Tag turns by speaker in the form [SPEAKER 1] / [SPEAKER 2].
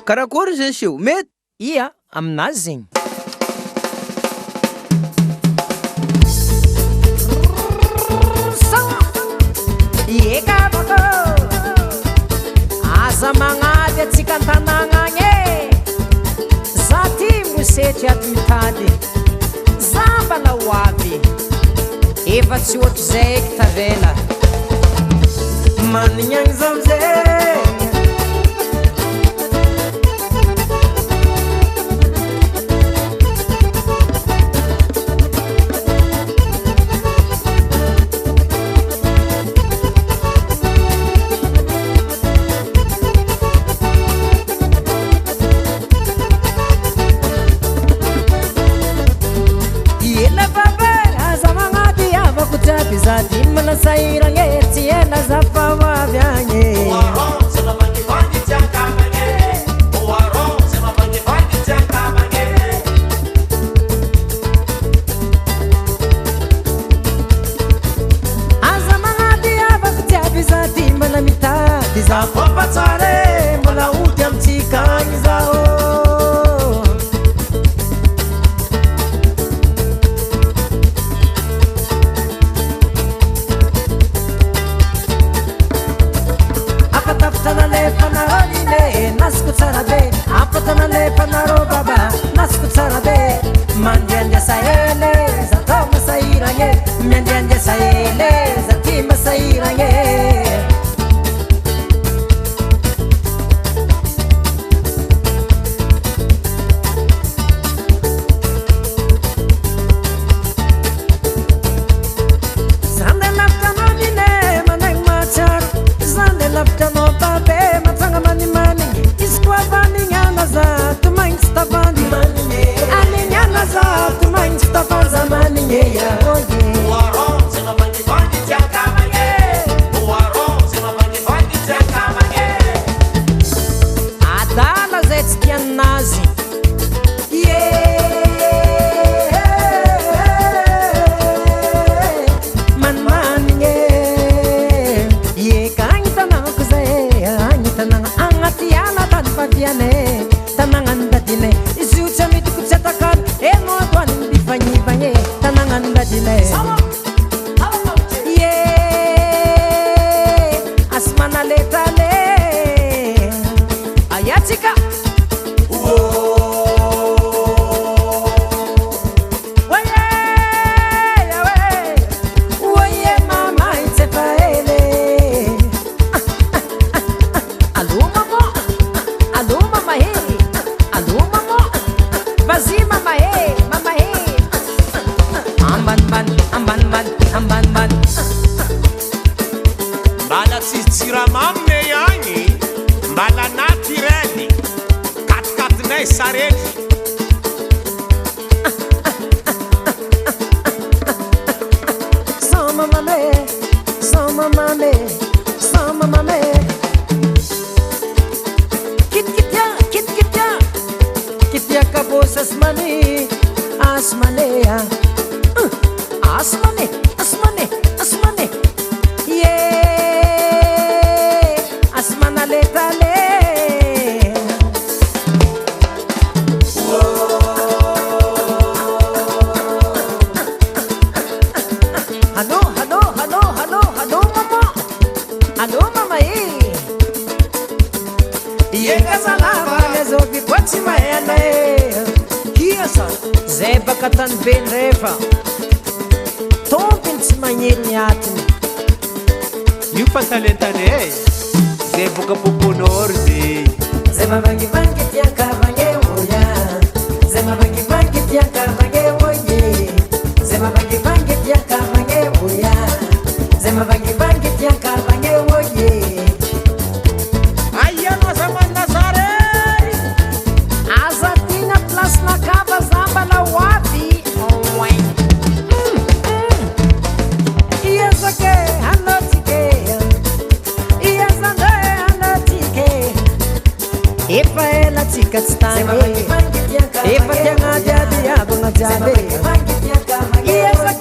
[SPEAKER 1] karakory zay seo mety
[SPEAKER 2] ia aminazy zegny iekavako aza magnady atsika an-tanàgna agny e za ty mosetry ato mitady za mbala ho avy efa tsy ohatry zay eky tavela
[SPEAKER 1] manignagny zamzay
[SPEAKER 2] sairanye tiena za pavavyange aza magnady avakutiavy za ty mbala mitady za fampatsare mbala oty amtsikagny zao nasiko tsara be apatana le panaro baba nasiko tsara be mandianja saele za to masairanye mandianja saele za ti masairanye zande laftano dine maneng machar zande laftano babe matanga mani mani Isquavaniana za tu mãe está vando a minha za tu mãe está fazendo a minha o arroz se não vai te acaba o arroz se não vai te acaba a dala zets que nazi man man ye canta na coisa anita na angatiana Faviane, tananganda dine, izucha miti kuchatakan, emo tuan di fanyi fanyi, tananganda dine. Yeah, asmana letale, ayatika.
[SPEAKER 3] Mbala siramamne yani mbala natureli katkatinay sarety
[SPEAKER 2] Sama mame kitya kabos asmani asmanea asmane yeah asmana letale Hello mama Yeka salava resolvi quanti maena Kiasa Zeba katan ben reva Tompin tsy magneny atiny
[SPEAKER 3] io fantalentane zay boka poponor zay
[SPEAKER 2] zay mavangivangy tiakavagne oya zay mavangivangy tiakavagne oye zay mavangivangy tiakavagne oya zay mavangivangy tiakavagne oye
[SPEAKER 3] aia nossa manasare
[SPEAKER 2] aza tina place na cava zambala wapi Efa ela tika tsitane Efa tianga diaby abanga jabe Iesa